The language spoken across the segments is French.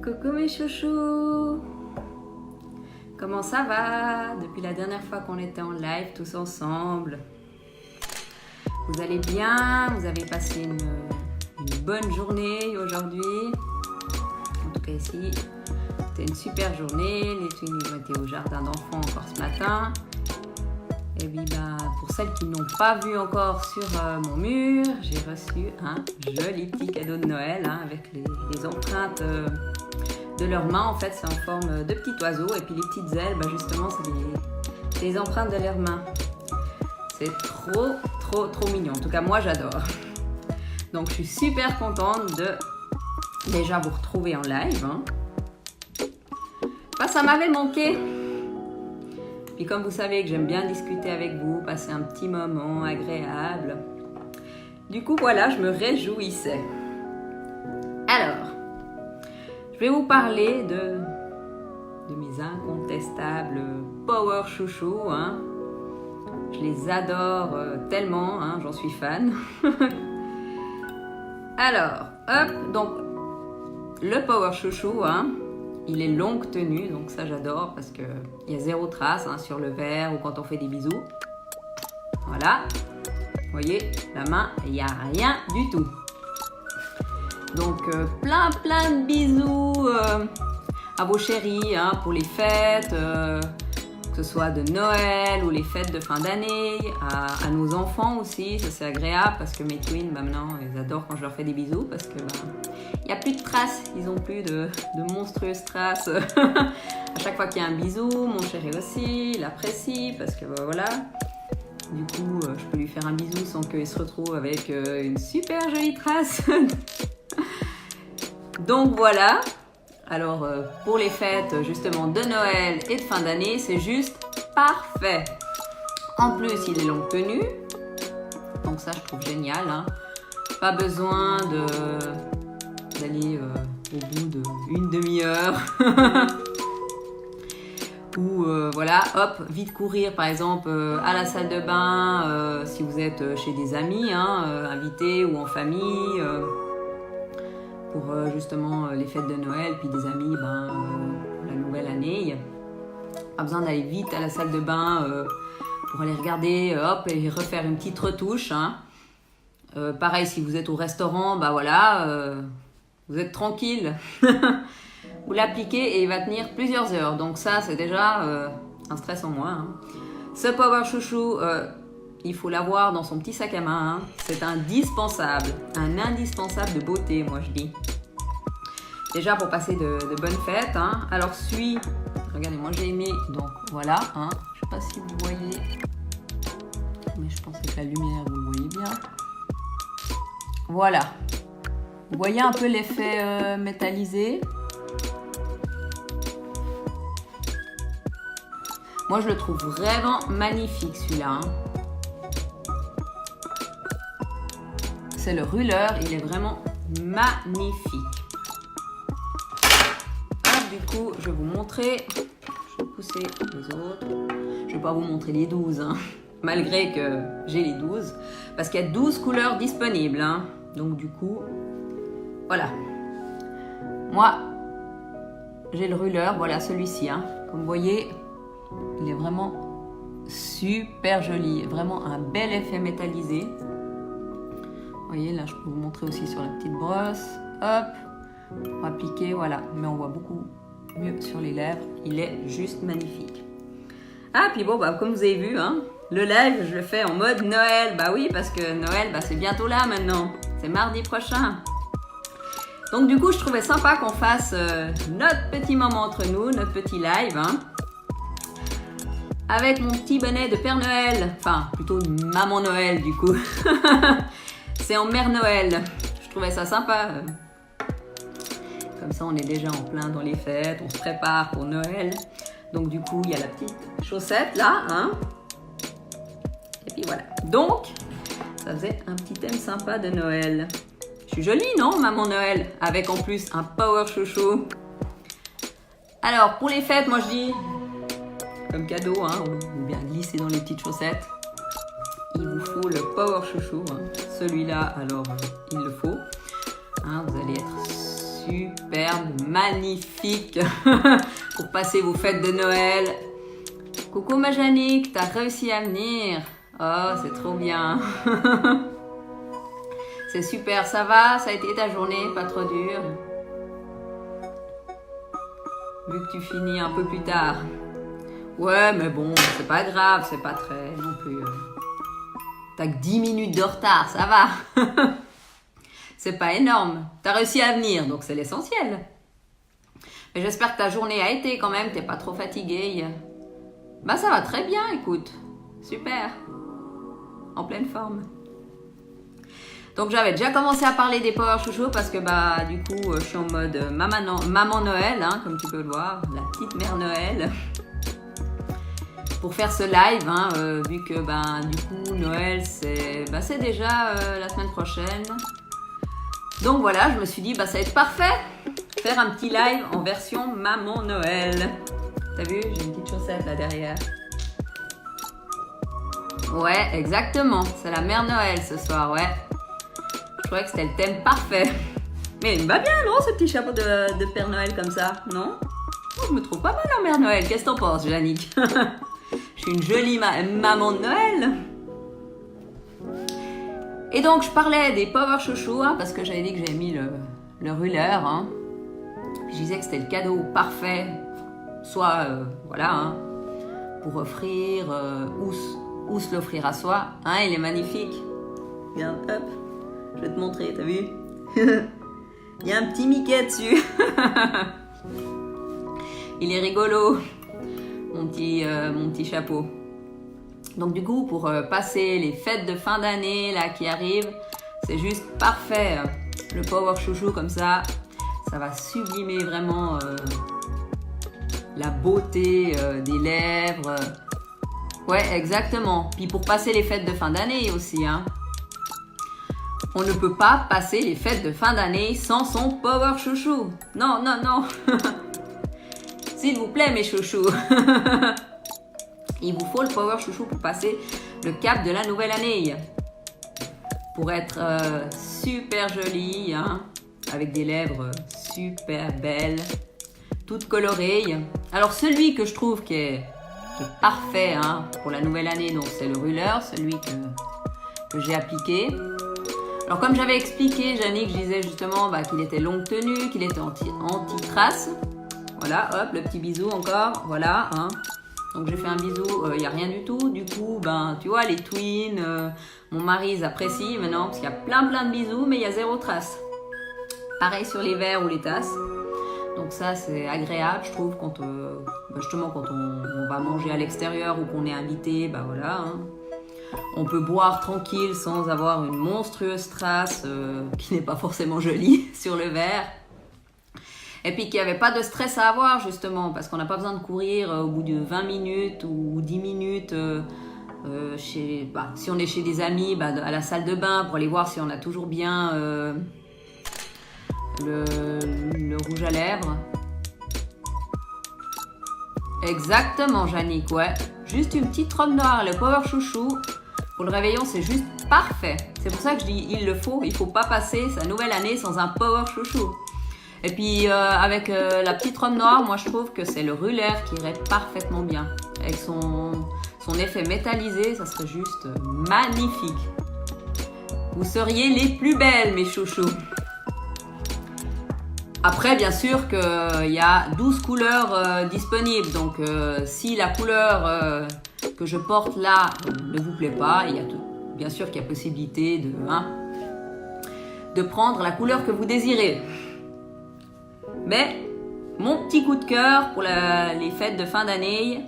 Coucou mes chouchous! Comment ça va depuis la dernière fois qu'on était en live tous ensemble? Vous allez bien? Vous avez passé une bonne journée aujourd'hui? En tout cas ici, c'était une super journée. Les twins ont été au jardin d'enfants encore ce matin. Et puis pour celles qui n'ont pas vu encore sur mon mur, j'ai reçu un joli petit cadeau de Noël avec les empreintes de leurs mains. En fait, c'est en forme de petit oiseau. Et puis les petites ailes, justement, c'est les empreintes de leurs mains. C'est trop mignon. En tout cas, moi, j'adore. Donc, je suis super contente de déjà vous retrouver en live. Ça m'avait manqué. Puis comme vous savez que j'aime bien discuter avec vous, passer un petit moment agréable. Du coup, voilà, je me réjouissais. Alors, je vais vous parler de mes incontestables power chouchous. Je les adore tellement, j'en suis fan. Alors, hop, donc le power chouchou, il est longue tenue, donc ça j'adore parce qu'il y a zéro trace sur le verre ou quand on fait des bisous. Voilà, vous voyez, la main, il n'y a rien du tout. Donc plein de bisous à vos chéris pour les fêtes, que ce soit de Noël ou les fêtes de fin d'année, à nos enfants aussi, ça c'est agréable parce que mes twins maintenant ils adorent quand je leur fais des bisous parce que il n'y a plus de traces, ils n'ont plus de monstrueuses traces. À chaque fois qu'il y a un bisou, mon chéri aussi, il apprécie parce que voilà. Du coup, je peux lui faire un bisou sans qu'il se retrouve avec une super jolie trace. Donc voilà. Alors, pour les fêtes justement de Noël et de fin d'année, c'est juste parfait. En plus, il est longue tenue. Donc ça, je trouve génial. Pas besoin d'aller au bout d'une demi-heure. Ou voilà, hop, vite courir par exemple à la salle de bain si vous êtes chez des amis, invités ou en famille. Pour justement les fêtes de Noël, puis des amis la nouvelle année. Pas besoin d'aller vite à la salle de bain pour aller regarder, hop, et refaire une petite retouche. Pareil, si vous êtes au restaurant, voilà, vous êtes tranquille. Vous l'appliquez et il va tenir plusieurs heures. Donc ça, c'est déjà un stress en moins. Ce power chouchou, il faut l'avoir dans son petit sac à main. C'est indispensable. Un indispensable de beauté, moi je dis. Déjà pour passer de bonnes fêtes. Alors regardez, moi j'ai aimé. Donc voilà. Je ne sais pas si vous voyez. Mais je pense que la lumière, vous le voyez bien. Voilà. Vous voyez un peu l'effet métallisé. Moi je le trouve vraiment magnifique celui-là. C'est le rouleur, il est vraiment magnifique. Alors, du coup, je vais vous montrer. Je vais pousser les autres. Je ne vais pas vous montrer les 12, malgré que j'ai les 12. Parce qu'il y a 12 couleurs disponibles. Donc du coup, voilà. Moi, j'ai le rouleur, voilà celui-ci. Comme vous voyez, il est vraiment super joli. Vraiment un bel effet métallisé. Vous voyez, là, je peux vous montrer aussi sur la petite brosse. Hop, pour appliquer, voilà. Mais on voit beaucoup mieux sur les lèvres. Il est juste magnifique. Puis bon, comme vous avez vu, le live, je le fais en mode Noël. Oui, parce que Noël, c'est bientôt là maintenant. C'est mardi prochain. Donc du coup, je trouvais sympa qu'on fasse notre petit moment entre nous, notre petit live. Avec mon petit bonnet de Père Noël. Enfin, plutôt Maman Noël, du coup. C'est en Mère Noël. Je trouvais ça sympa. Comme ça, on est déjà en plein dans les fêtes. On se prépare pour Noël. Donc, du coup, il y a la petite chaussette là. Et puis voilà. Donc, ça faisait un petit thème sympa de Noël. Je suis jolie, non, Maman Noël? Avec en plus un power chouchou. Alors, pour les fêtes, moi je dis, comme cadeau, ou bien glisser dans les petites chaussettes. Il vous faut le power chouchou. Celui-là, alors, il le faut. Vous allez être superbe, magnifique pour passer vos fêtes de Noël. Coucou ma Jannick, t'as réussi à venir. Oh, c'est trop bien. C'est super, ça va? Ça a été ta journée, pas trop dur? Vu que tu finis un peu plus tard. Ouais, mais bon, c'est pas grave, c'est pas très non plus. T'as que 10 minutes de retard, ça va. C'est pas énorme. T'as réussi à venir, donc c'est l'essentiel. Mais j'espère que ta journée a été quand même, t'es pas trop fatiguée. Bah ça va très bien, écoute. Super. En pleine forme. Donc j'avais déjà commencé à parler des Power Chouchous parce que bah du coup je suis en mode maman Noël, hein, comme tu peux le voir, la petite mère Noël. Pour faire ce live, hein, vu que bah, du coup Noël c'est déjà la semaine prochaine. Donc voilà, je me suis dit bah ça va être parfait, faire un petit live en version maman Noël. T'as vu, j'ai une petite chaussette là derrière. Ouais, exactement, c'est la mère Noël ce soir, ouais. Je trouvais que c'était le thème parfait. Mais il me va bien, non, ce petit chapeau de Père Noël comme ça, non? Oh, je me trouve pas mal en Mère Noël. Qu'est-ce que t'en penses, Jannick? Je suis une jolie maman de Noël. Et donc, je parlais des Power Chouchous, hein, parce que j'avais dit que j'avais mis le ruleur. Hein. Je disais que c'était le cadeau parfait, soit, voilà, hein, pour offrir, ou se l'offrir à soi. Hein, il est magnifique. Regarde, hop. Je vais te montrer, t'as vu? Il y a un petit Mickey dessus. Il est rigolo, mon petit chapeau. Donc du coup, pour passer les fêtes de fin d'année là qui arrivent, c'est juste parfait. Le Power Chouchou comme ça, ça va sublimer vraiment la beauté des lèvres. Ouais, exactement. Puis pour passer les fêtes de fin d'année aussi, hein. On ne peut pas passer les fêtes de fin d'année sans son Power Chouchou. Non, non, non. S'il vous plaît, mes chouchous. Il vous faut le Power Chouchou pour passer le cap de la nouvelle année. Pour être super jolie, hein, avec des lèvres super belles, toutes colorées. Alors celui que je trouve qui est parfait, hein, pour la nouvelle année, donc c'est le ruleur, celui que j'ai appliqué. Alors comme j'avais expliqué, Jannick, je disais justement bah, qu'il était longue tenue, qu'il était anti-trace. Voilà, hop, le petit bisou encore, voilà. Hein. Donc j'ai fait un bisou, il n'y a rien du tout. Du coup, ben, tu vois, les twins, mon mari, ils apprécient maintenant parce qu'il y a plein de bisous, mais il y a 0 trace. Pareil sur les verres ou les tasses. Donc ça, c'est agréable, je trouve, quand, justement quand on va manger à l'extérieur ou qu'on est invité, bah voilà. Hein. On peut boire tranquille sans avoir une monstrueuse trace qui n'est pas forcément jolie sur le verre. Et puis qu'il n'y avait pas de stress à avoir justement parce qu'on n'a pas besoin de courir au bout de 20 minutes ou 10 minutes si on est chez des amis à la salle de bain pour aller voir si on a toujours bien le rouge à lèvres. Exactement, Jannick, ouais. Juste une petite robe noire, le Power Chouchou. Pour le réveillon, c'est juste parfait. C'est pour ça que je dis il faut pas passer sa nouvelle année sans un Power Chouchou. Et puis avec la petite robe noire, moi je trouve que c'est le ruleur qui irait parfaitement bien. Avec son effet métallisé, ça serait juste magnifique. Vous seriez les plus belles, mes chouchous. Après, bien sûr qu'il y a 12 couleurs disponibles. Donc, si la couleur que je porte là ne vous plaît pas, bien sûr qu'il y a possibilité de prendre la couleur que vous désirez. Mais mon petit coup de cœur pour les fêtes de fin d'année,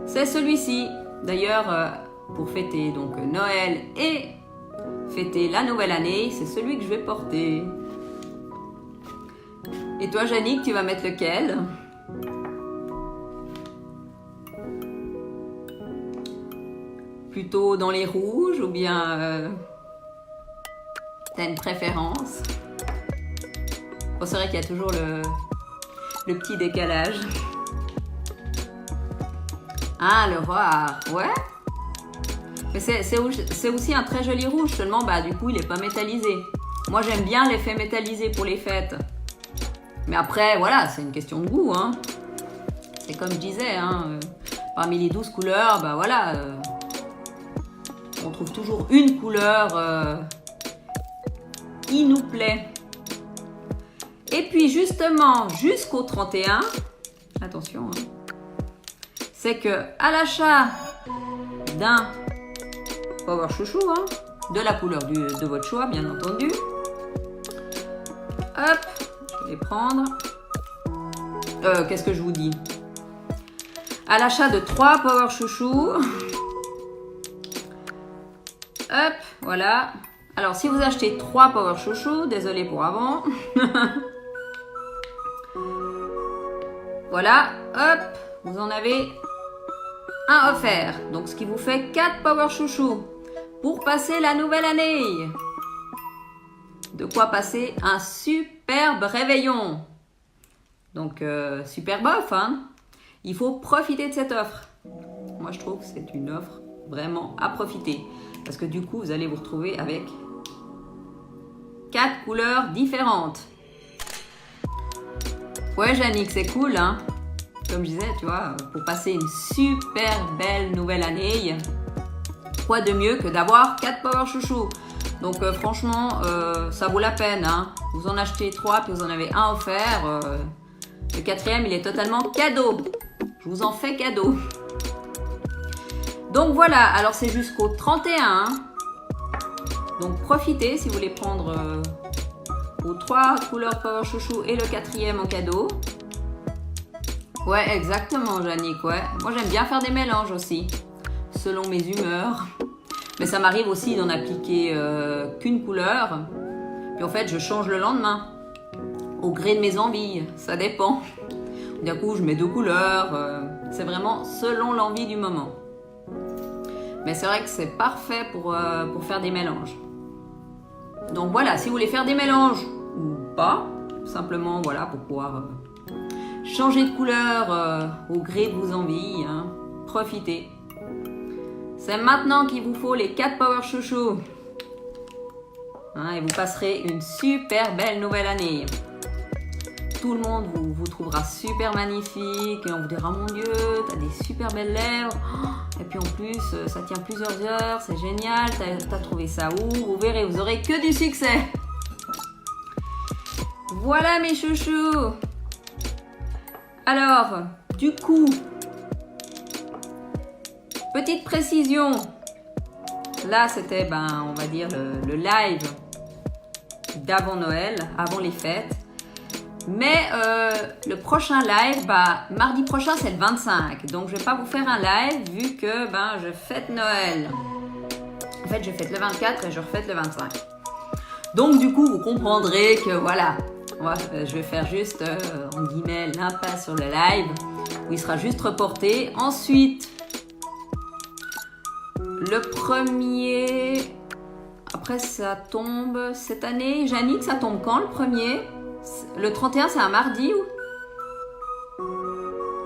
c'est celui-ci. D'ailleurs, pour fêter donc Noël et fêter la nouvelle année, c'est celui que je vais porter. Et toi, Jannick, tu vas mettre lequel? Plutôt dans les rouges ou bien t'as une préférence? Bon, c'est vrai qu'il y a toujours le petit décalage. Ah, le noir, ouais. Mais c'est aussi un très joli rouge, seulement du coup il n'est pas métallisé. Moi j'aime bien l'effet métallisé pour les fêtes. Mais après, voilà, c'est une question de goût. Hein. C'est comme je disais, hein, parmi les 12 couleurs, bah voilà, on trouve toujours une couleur qui nous plaît. Et puis justement, jusqu'au 31, attention, hein, c'est que à l'achat d'un Power Chouchou, hein, de la couleur de votre choix, bien entendu. Hop, je vais prendre. Qu'est-ce que je vous dis? À l'achat de 3 Power Chouchou. Hop, voilà. Alors, si vous achetez 3 Power Chouchou, désolé pour avant. Voilà, hop, vous en avez un offert. Donc, ce qui vous fait 4 Power Chouchou pour passer la nouvelle année. De quoi passer un superbe réveillon. Donc, super bof, hein. Il faut profiter de cette offre. Moi, je trouve que c'est une offre vraiment à profiter. Parce que du coup, vous allez vous retrouver avec 4 couleurs différentes. Ouais, Jannick, c'est cool, hein. Comme je disais, tu vois, pour passer une super belle nouvelle année, quoi de mieux que d'avoir 4 Power Chouchou. Donc franchement, ça vaut la peine, hein. Vous en achetez 3, puis vous en avez un offert. Le 4e, il est totalement cadeau. Je vous en fais cadeau. Donc voilà, alors c'est jusqu'au 31. Hein. Donc profitez si vous voulez prendre vos 3 couleurs Power Chouchou et le 4e en cadeau. Ouais, exactement, Jannick, ouais. Moi, j'aime bien faire des mélanges aussi, selon mes humeurs. Mais ça m'arrive aussi d'en appliquer qu'une couleur. Puis en fait, je change le lendemain, au gré de mes envies. Ça dépend. D'un coup, je mets 2 couleurs. C'est vraiment selon l'envie du moment. Mais c'est vrai que c'est parfait pour faire des mélanges. Donc voilà, si vous voulez faire des mélanges ou pas, simplement voilà, pour pouvoir changer de couleur au gré de vos envies, hein, profitez. C'est maintenant qu'il vous faut les 4 Power Chouchou. Hein, et vous passerez une super belle nouvelle année. Tout le monde vous trouvera super magnifique et on vous dira mon Dieu, t'as des super belles lèvres. Et puis en plus, ça tient plusieurs heures, c'est génial, t'as trouvé ça où? Vous verrez, vous aurez que du succès. Voilà mes chouchous. Alors, du coup, petite précision. Là, c'était, on va dire, le live d'avant Noël, avant les fêtes. Mais le prochain live, mardi prochain, c'est le 25. Donc, je ne vais pas vous faire un live vu que je fête Noël. En fait, je fête le 24 et je refête le 25. Donc, du coup, vous comprendrez que voilà, je vais faire juste, en guillemets, l'impasse sur le live où il sera juste reporté. Ensuite, le premier... Après, ça tombe cette année. Jannick, ça tombe quand le premier? Le 31, c'est un mardi ou?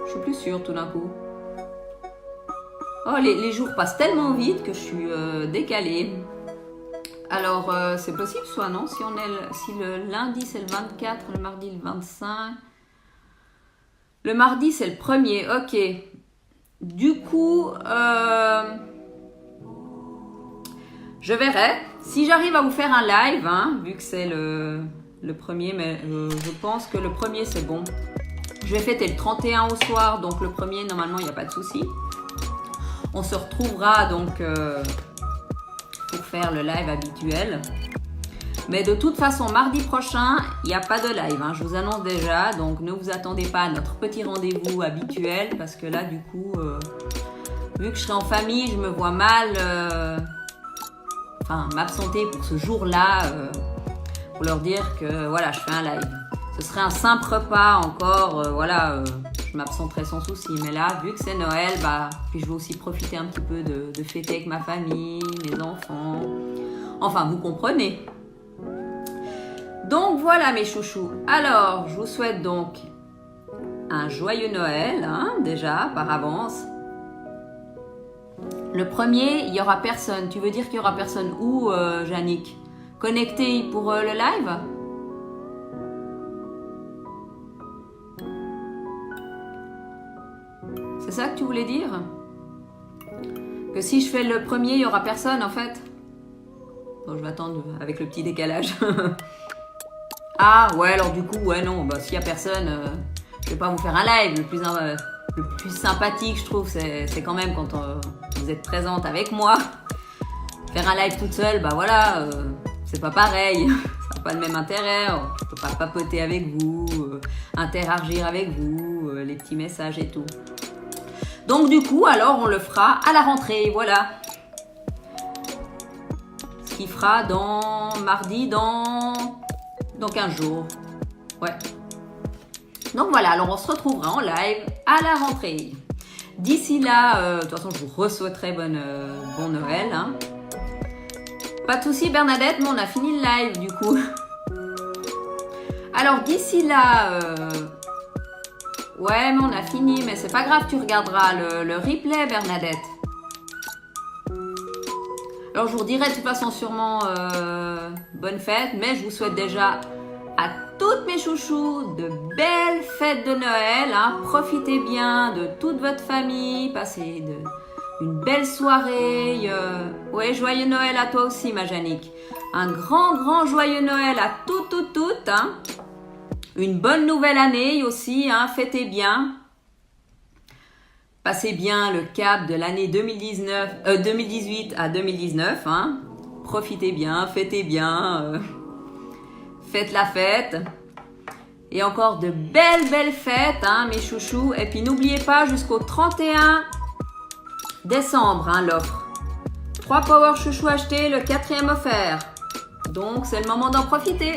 Je suis plus sûre tout d'un coup. Oh, les jours passent tellement vite que je suis décalée. Alors, c'est possible soit, non? Si le lundi, c'est le 24, le mardi, le 25. Le mardi, c'est le premier. Ok. Du coup, je verrai. Si j'arrive à vous faire un live, hein, vu que c'est le premier, mais je pense que le premier c'est bon. Je vais fêter le 31 au soir, donc le premier normalement il n'y a pas de souci. On se retrouvera donc pour faire le live habituel. Mais de toute façon, mardi prochain, il n'y a pas de live, hein, je vous annonce déjà. Donc ne vous attendez pas à notre petit rendez-vous habituel parce que là du coup, vu que je serai en famille, je me vois mal m'absenter pour ce jour-là. Pour leur dire que voilà, je fais un live. Ce serait un simple repas encore, je m'absenterai sans souci. Mais là, vu que c'est Noël, puis je vais aussi profiter un petit peu de fêter avec ma famille, mes enfants. Enfin, vous comprenez. Donc voilà mes chouchous. Alors, je vous souhaite donc un joyeux Noël, hein, déjà, par avance. Le premier, il n'y aura personne. Tu veux dire qu'il n'y aura personne où, Jannick? Connecté pour le live? C'est ça que tu voulais dire? Que si je fais le premier, il n'y aura personne en fait? Bon, je vais attendre avec le petit décalage. Ah, ouais, alors du coup, ouais, non, bah, s'il n'y a personne, je vais pas vous faire un live. Le plus sympathique, je trouve, c'est quand même quand vous êtes présente avec moi. Faire un live toute seule, bah voilà, c'est pas pareil. Ça n'a pas le même intérêt. Je peux pas papoter avec vous, interagir avec vous, les petits messages et tout. Donc du coup, alors on le fera à la rentrée, voilà. Ce qui fera mardi dans 15 jours. Ouais. Donc voilà, alors on se retrouvera en live à la rentrée. D'ici là, de toute façon, je vous souhaiterai bon Noël. Hein. Pas de souci Bernadette, mais on a fini le live du coup. Alors d'ici là... Ouais, mais on a fini, mais c'est pas grave, tu regarderas le replay, Bernadette. Alors, je vous dirai de toute façon sûrement bonne fête, mais je vous souhaite déjà à toutes mes chouchous de belles fêtes de Noël. Hein. Profitez bien de toute votre famille, passez une belle soirée. Ouais, joyeux Noël à toi aussi, ma Jannick. Un grand joyeux Noël à toutes. Hein. Une bonne nouvelle année aussi, hein, fêtez Passez bien le cap de l'année 2018 à 2019. Hein. Profitez bien, fêtez bien, faites la fête. Et encore de belles fêtes, hein, mes chouchous. Et puis n'oubliez pas, jusqu'au 31 décembre, hein, l'offre. 3 Power Chouchous achetés, le 4e offert. Donc c'est le moment d'en profiter.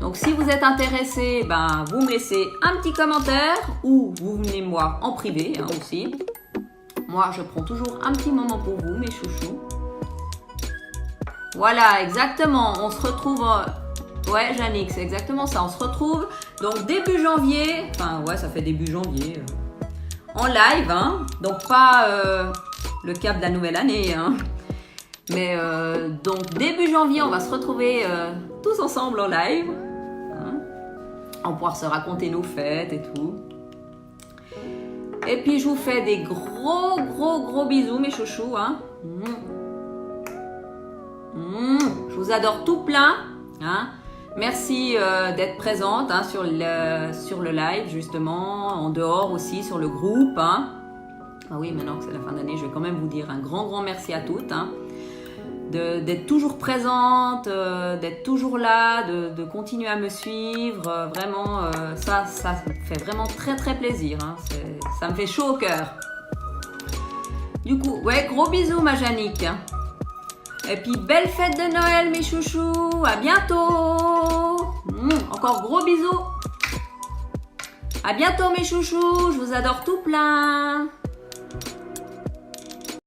Donc si vous êtes intéressé, ben, vous me laissez un petit commentaire ou vous venez me voir en privé hein, aussi. Moi, je prends toujours un petit moment pour vous, mes chouchous. Voilà, exactement. On se retrouve... Ouais, Jannick, c'est exactement ça. On se retrouve donc début janvier. Enfin, ouais, ça fait début janvier. En live, hein. Donc pas le cap de la nouvelle année, hein. Mais donc début janvier, on va se retrouver tous ensemble en live. Hein. On va pouvoir se raconter nos fêtes et tout. Et puis je vous fais des gros bisous mes chouchous. Hein. Je vous adore tout plein. Hein. Merci d'être présente hein, sur le live justement, en dehors aussi sur le groupe. Hein. Ah oui, maintenant que c'est la fin d'année, je vais quand même vous dire un grand merci à toutes. Hein. D'être toujours présente, d'être toujours là, de continuer à me suivre. Vraiment, ça me fait vraiment très plaisir. Hein. Ça me fait chaud au cœur. Du coup, ouais, gros bisous ma Jannick. Et puis, belle fête de Noël mes chouchous. À bientôt. Encore gros bisous. À bientôt mes chouchous. Je vous adore tout plein.